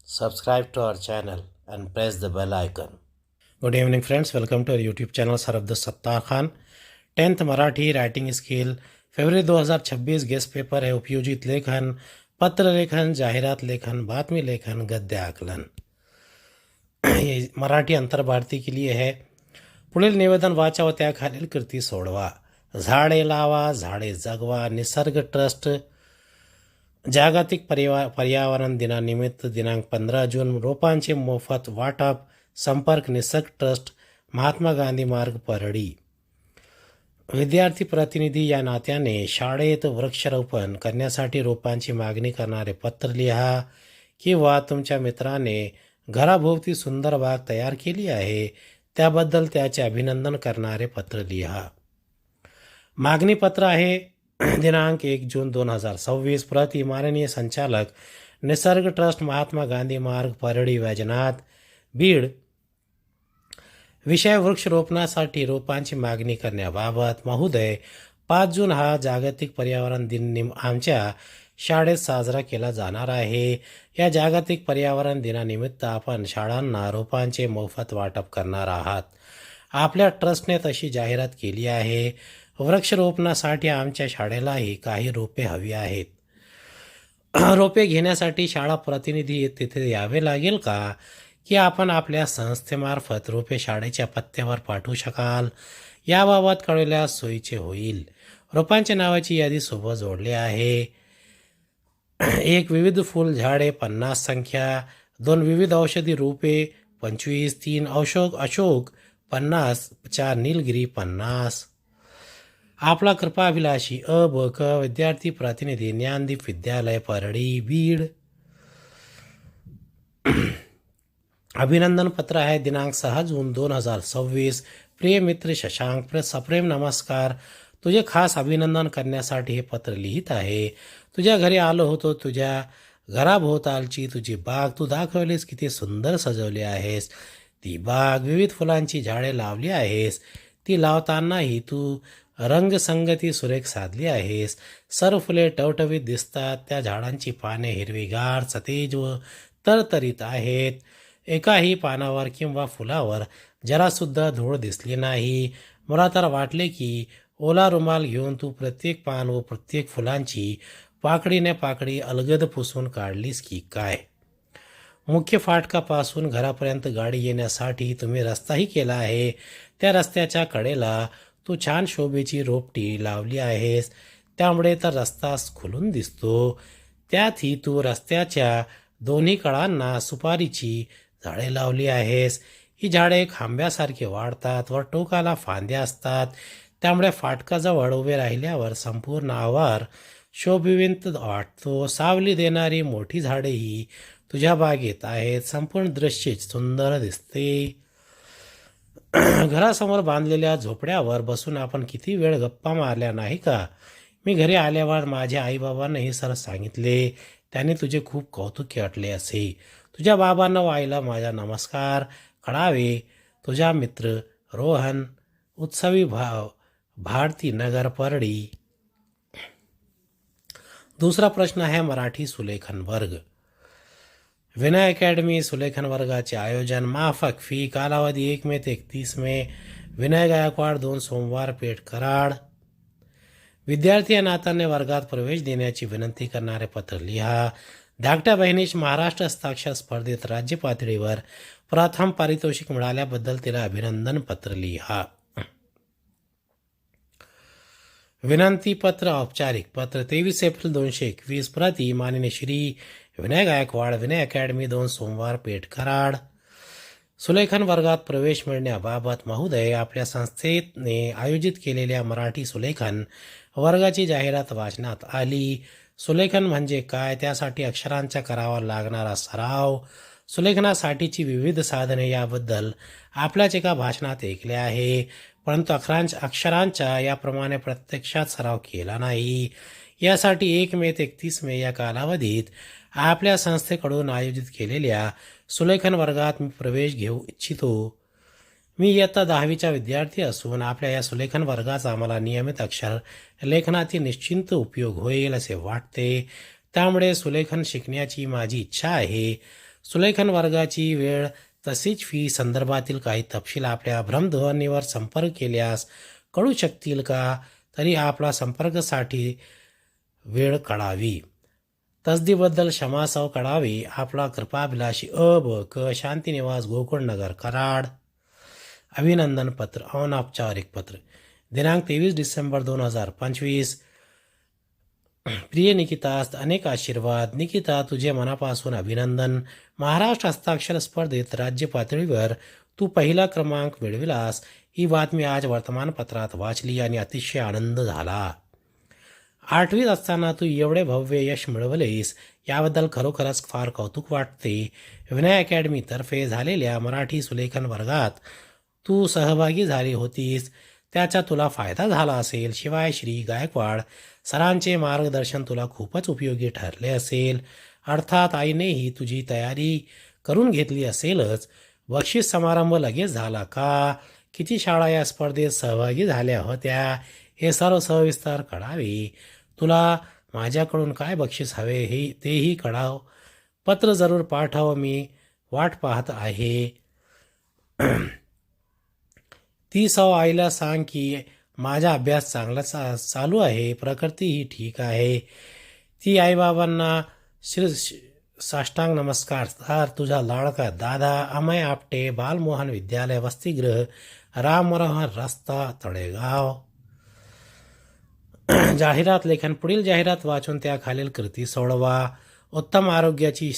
Subscribe to our channel and press the bell icon. Good evening friends, welcome to our YouTube channel Sarabda Sattar Khan. 10th Marathi writing skill February 2026 guest paper है उपयोजित लेखन, पत्र लेखन, जाहिरात लेखन, बातमी लेखन, गद्य आकलन. ये मराठी अंतर्भारती के लिए है. पुढील निवेदन वाचा व त्याखालील कृती सोडवा. झाडे लावा, झाडे जगवा. निसर्ग ट्रस्ट जागतिक पर्यावरण दिनानिमित्त दिनांक 15 जून रोपांचे मोफत वाटप. संपर्क निसर्ग ट्रस्ट, महात्मा गांधी मार्ग, परळी. विद्यार्थी प्रतिनिधी या नात्याने शाळेत वृक्षारोपण करण्यासाठी रोपांची मागणी करणारे पत्र लिहा किंवा तुमच्या मित्राने घराभोवती सुंदर बाग तयार केली आहे त्याबद्दल त्याचे अभिनंदन करणारे पत्र लिहा. मागणी पत्र आहे दिनांक 1 जून 2026. प्रति माननीय संचालक निसर्ग ट्रस्ट, महात्मा गांधी मार्ग, परळी, वैजनाथ, बीड. विषय वृक्षरोपणासाठी रोपांची मागणी करण्याबाबत. महोदय, 5 जून हा जागतिक पर्यावरण दिन आमच्या शाळेत साजरा केला जाणार आहे. या जागतिक पर्यावरण दिनानिमित्त आपण शाळांना रोपांचे मोफत वाटप करणार आहात. आपल्या ट्रस्टने तशी जाहिरात केली आहे. वृक्षरोपणासाठी आमच्या शाळेलाही काही रोपे हवी आहेत. रोपे घेण्यासाठी शाळा प्रतिनिधी तिथे यावे लागेल का, की आपण आपल्या संस्थेमार्फत रोपे शाळेच्या पत्त्यावर पाठवू शकाल? याबाबत कळवल्यास सोयीचे होईल. रोपांच्या नावाची यादी सोबत जोडली आहे. 1 विविध फुल झाडे 50 संख्या, 2 विविध औषधी रोपे 25, 3 अशोक 50, 4 नीलगिरी 50. आपला कृपाभिलाषी ब. विद्यार्थी प्रतिनिधी, ज्ञानदीप विद्यालय, परळी, बीड. अभिनंदन पत्र आहे दिनांक 6 जून 2026. प्रिय मित्र शशांक, सप्रेम नमस्कार. तुझे खास अभिनंदन करण्यासाठी हे पत्र लिहित आहे. तुझ्या घरी आलो होतो. तुझ्या घराभोवतालची तुझी बाग तू दाखवलीस, किती सुंदर सजवली आहेस. ती बाग विविध फुलांची झाडे लावली आहेस. ती लावतानाही तू रंगसंगती सुरेख साधली आहेस. सर्व फुले टवटवीत दिसतात. त्या झाडांची पाने हिरवीगार, सतेज व तरतरीत आहेत. एकाही पानावर किंवा फुलावर जरासुद्धा धूळ दिसली नाही. मला तर वाटले की ओला रुमाल घेऊन तू प्रत्येक पान व प्रत्येक फुलांची पाकडीने पाकडी अलगद पुसून काढलीस की काय. मुख्य फाटकापासून घरापर्यंत गाडी येण्यासाठी तुम्ही रस्ताही केला आहे. त्या रस्त्याच्या कडेला तू छान शोभेची रोपटी लावली आहेस. त्यामुळे तर रस्ता खुलून दिसतो. त्यातही तू रस्त्याच्या दोन्ही कडांना सुपारीची झाडे लावली आहेस. ही झाडे खांब्यासारखे वाढतात व टोकाला फांद्या असतात. त्यामुळे फाटकाजवळ उभे राहिल्यावर संपूर्ण आवार शोभिवंत वाटतो. सावली देणारी मोठी झाडेही तुझ्या बागेत आहेत. संपूर्ण दृश्य सुंदर दिसते. घरासमोर बांधलेल्या झोपड्यावर बसून आपण किती वेळ गप्पा मारल्या नाही का. मी घरी आल्यावर माझ्या आईबाबांना हे सर सांगितले. त्याने तुझे खूप कौतुक वाटले असे. तुझ्या बाबांना व आईला माझा नमस्कार कळावे. तुझा मित्र रोहन, उत्सवी भारती नगर, परळी. दूसरा प्रश्न है मराठी सुलेखन वर्ग. विनय अकॅडमी सुलेखन वर्गाचे आयोजन. माफक फी. कालावधी 1 मे ते 31 मे. विनय गायकवाड, 2 सोमवार पेठ, कराड. विद्यार्थी या नात्याने वर्गात प्रवेश देण्याची विनंती करणारे पत्र लिहा. धाकट्या बहिणीस महाराष्ट्र हस्ताक्षर स्पर्धेत राज्य पातळीवर प्रथम पारितोषिक मिळाल्याबद्दल तिला अभिनंदन पत्र लिहा. विनंती पत्र. औपचारिक पत्र. 23 एप्रिल 2021. प्रति माननीय श्री विनय गायकवाड, विनय अकॅडमी, 2 सोमवार पेठ, कराड. सुलेखन वर्गात प्रवेश मिळण्याबाबत. महोदय, आपल्या संस्थेने आयोजित केलेल्या मराठी सुलेखन वर्गाची जाहिरात वाचनात आली. सुलेखन म्हणजे काय, त्यासाठी अक्षरांचा करावा लागणारा सराव, सुलेखनासाठीची विविध साधने याबद्दल आपल्याच एका भाषणात ऐकले आहे. परंतु अक्षरांचा याप्रमाणे प्रत्यक्षात सराव केला नाही. यासाठी 1 मे ते 31 मे या कालावधीत आपल्या संस्थेकडून आयोजित केलेल्या सुलेखन वर्गात मी प्रवेश घेऊ इच्छितो. मी इयत्ता 10वीचा विद्यार्थी असून आपल्या या सुलेखन वर्गाचा मला नियमित अक्षर लेखनातील निश्चिंत उपयोग होईल असे वाटते. त्यामुळे सुलेखन शिकण्याची माझी इच्छा आहे. सुलेखन वर्गाची वेळ तसेच फी संदर्भातील काही तपशील आपल्या भ्रमध्वनीवर संपर्क केल्यास कळू शकतील का? तरी आपला संपर्कासाठी वेळ कळावी. तसदीबद्दल क्षमासव कळावी. आपला कृपाभिलाषी ब.क. शांतीनिवास गोकुळनगर कराड. अभिनंदन पत्र अनौपचारिक पत्र दिनांक 23 डिसेंबर 2025. प्रिय निकिता, अनेक आशीर्वाद. निकिता, तुझे मनापासून अभिनंदन. महाराष्ट्र हस्ताक्षर स्पर्धेत राज्य पातळीवर तू पहिला क्रमांक मिळविलास. ही बातमी आज वर्तमानपत्रात वाचली आणि अतिशय आनंद झाला. 8वीत असताना तू एवढे भव्य यश मिळवलेस याबद्दल खरोखरच फार कौतुक वाटते. विनय अकॅडमीतर्फे झालेल्या मराठी सुलेखन वर्गात तू सहभागी झाली होतीस, त्याचा तुला फायदा झाला असेल. शिवाय श्री गायकवाड सरांचे मार्गदर्शन तुला खूपच उपयोगी ठरले असेल. अर्थात आईनेही तुझी तयारी करून घेतली असेलच. बक्षीस समारंभ लगेच झाला का? किती शाळा या स्पर्धेत सहभागी झाल्या होत्या हे सर्व सविस्तर कळावे. तुला माझ्याकडून काय बक्षीस हवे हे तेही कळाव. पत्र जरूर पाठव, मी वाट पाहत आहे. ती सौ आईला सांग की माझा अभ्यास चांगला चालू आहे, प्रकृतीही ठीक आहे. ती आईबाबांना साष्टांग नमस्कार. तर तुझा लाडका दादा अमय आपटे, बालमोहन विद्यालय, वसतिगृह, राम मनोहर रस्ता, तळेगाव. जाहिरात लेखन. पुढील जाहिरात वाचून त्या खालील कृती सोडवा. उत्तम आरोग्याची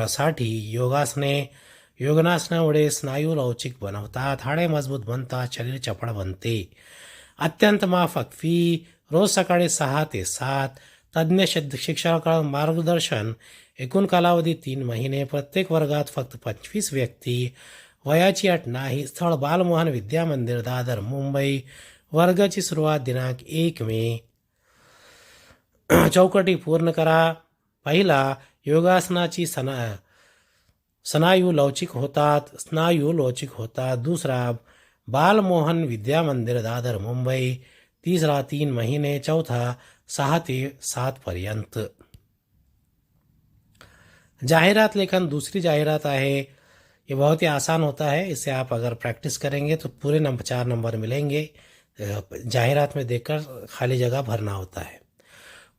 साठी योगासनामुळे स्नायू लवचिक बनवतात, हाडे मजबूत बनतात, शरीर चपळ बनते. अत्यंत माफक फी. रोज सकाळी 6 ते 7. तज्ज्ञ शिक्षकांकडून मार्गदर्शन. एकूण कालावधी 3 महिने. प्रत्येक वर्गात फक्त 25 व्यक्ती. वयाची अट नाही. स्थळ बालमोहन विद्या मंदिर, दादर, मुंबई. वर्गाची सुरुवात दिनांक 1 मे. चौकटी पूर्ण करा. पहिला, योगासनाची स्नायू लवचिक होतात. दुसरा, बालमोहन विद्या मंदिर, दादर, मुंबई. तिसरा 3 महीने. चौथा 6 ते 7 पर्यंत. जाहिरात लेखन. दूसरी जाहिरात है, ये बहुत ही आसान होता है. इसे आप अगर प्रैक्टिस करेंगे तो पूरे 4 नंबर मिलेंगे. जाहिरात में देखकर खाली जगह भरना होता है.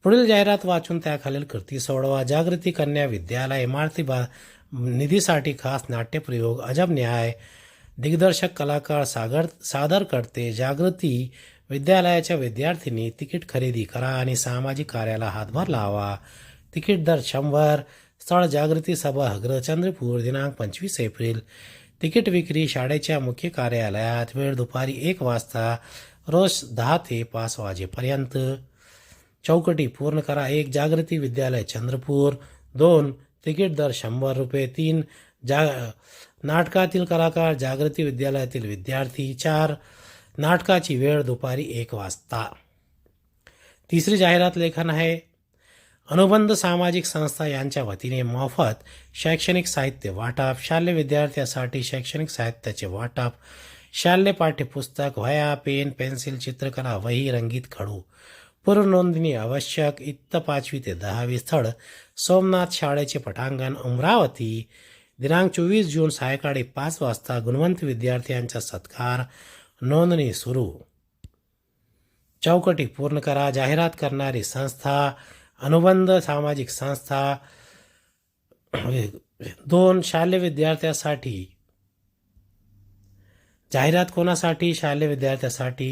पुढील जाहिरात वाचून त्याखालील कृती सोडवा. जागृती कन्या विद्यालय, इमारती निधीसाठी खास नाट्यप्रयोग, अजब न्याय. दिग्दर्शक कलाकार सादर करते. जागृती विद्यालयाच्या विद्यार्थिनी तिकीट खरेदी करा आणि सामाजिक कार्याला हातभार लावा. तिकीट दर 100. स्थळ जागृती सभागृह, चंद्रपूर. दिनांक 25 एप्रिल. तिकीट विक्री शाळेच्या मुख्य कार्यालयात. वेळ दुपारी 1 वाजता. रोज 10 ते 5 वाजेपर्यंत. चौकटी पूर्ण करा. 1. जागृती विद्यालय, चंद्रपूर. 2. तिकीट दर 100 रुपये. 3. नाटकातील कलाकार, जागृती विद्यालयातील विद्यार्थी. 4. नाटकाची वेळ दुपारी 1 वाजता. तिसरी जाहिरात लेखन आहे. अनुबंध सामाजिक संस्था यांच्या वतीने मोफत शैक्षणिक साहित्य वाटप. शालेय विद्यार्थ्यांसाठी शैक्षणिक साहित्याचे वाटप. शालेय पाठ्यपुस्तक, वह्या, पेन, पेन्सिल, चित्रकला वही, रंगीत खडू. पूर्व नोंदणी आवश्यक. इयत्ता 5वी ते 10वी. स्थळ सोमनाथ शाळेचे पटांगण, अमरावती. दिनांक 24 जून सायंकाळी 5 वाजता. गुणवंत विद्यार्थ्यांचा सत्कार. नोंदणी सुरू. चौकटी पूर्ण करा. जाहिरात करणारी संस्था, अनुबंध सामाजिक संस्था. 2. शालेय विद्यार्थ्यांसाठी. जाहिरात कोणासाठी? शालेय विद्यार्थ्यांसाठी.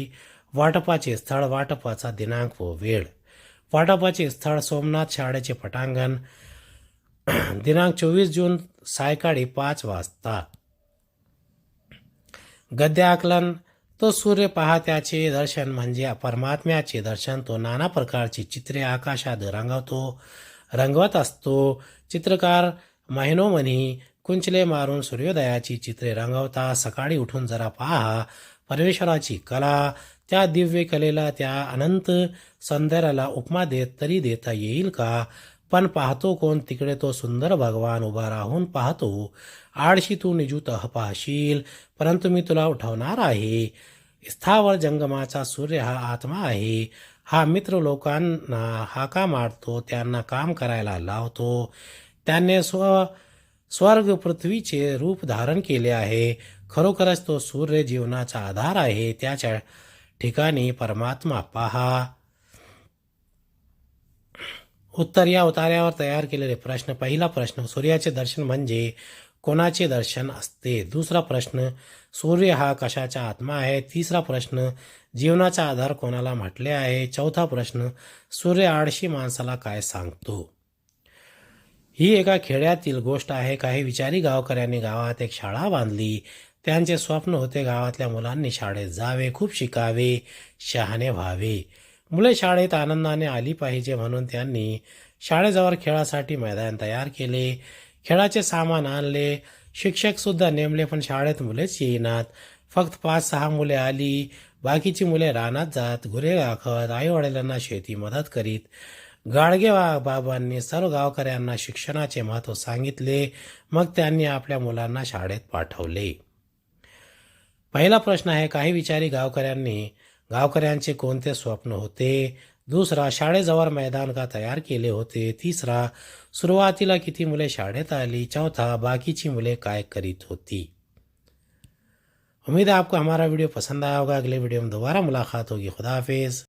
वाटपाचे स्थळ, वाटपाचा दिनांक व वेळ. वाटपाचे स्थळ सोमनाथ शाळेचे पटांगण. दिनांक 24 जून सायंकाळी 5 वाजता. गद्य आकलन. तो सूर्य पहा त्याचे दर्शन म्हणजे परमात्म्याचे दर्शन. तो नाना प्रकारची चित्रे आकाशात रंगवत असतो. चित्रकार महिनोमनी कुंचले मारून सूर्योदयाची चित्रे रंगवतात. सकाळी उठून जरा पहा परमेश्वराची कला. त्या दिव्य कलेला, त्या अनंत सौंदर्याला उपमा तरी देता येईल का? पण पाहतो कोण? तिकडे तो सुंदर भगवान उभा राहून पाहतो. आळशी तू निजूत पाहशील, परंतु मी तुला उठवणार आहे. स्थावर जंगमाचा सूर्य हा आत्मा आहे. हा मित्र लोकांना हाका मारतो, त्यांना काम करायला लावतो. त्याने स्वर्ग पृथ्वीचे रूप धारण केले आहे. खरोखरच तो सूर्य जीवनाचा आधार आहे. त्याच्या ठिकाणी परमात्मा पहा. उत्तर या उतार्यावर तयार केलेले प्रश्न. पहिला प्रश्न, सूर्याचे दर्शन म्हणजे कोणाचे दर्शन असते? दुसरा प्रश्न, सूर्य हा कशाचा आत्मा आहे? तिसरा प्रश्न, जीवनाचा आधार कोणाला म्हटले आहे? चौथा प्रश्न, सूर्य आळशी माणसाला काय सांगतो? ही एका खेड्यातील गोष्ट आहे. काही विचारी गावकऱ्यांनी गावात एक शाळा बांधली. त्यांचे स्वप्न होते गावातल्या मुलांनी शाळेत जावे, खूप शिकावे, शहाणे व्हावे. मुले शाळेत आनंदाने आली पाहिजे म्हणून त्यांनी शाळेजवळ खेळासाठी मैदान तयार केले. खेळाचे सामान आणले. शिक्षकसुद्धा नेमले, पण शाळेत मुलेच येईनात. फक्त 5-6 मुले आली. बाकीची मुले रानात जात, गुरे राखत, आईवडिलांना शेती मदत करीत. गाडगे बाबांनी सर्व गावकऱ्यांना शिक्षणाचे महत्त्व सांगितले. मग त्यांनी आपल्या मुलांना शाळेत पाठवले. पहिला प्रश्न आहे, काही विचारी गावकऱ्यांचे कोणते स्वप्न होते? दुसरा, शाळेजवळ मैदान का तयार केले होते? तिसरा, सुरुवातीला किती मुले शाळेत आली? चौथा, बाकीची मुले काय करीत होती? उम्मीद है आपको हमारा वीडियो पसंद आया होगा. अगले वीडियो में दोबारा मुलाकात होगी. खुदा हाफिज.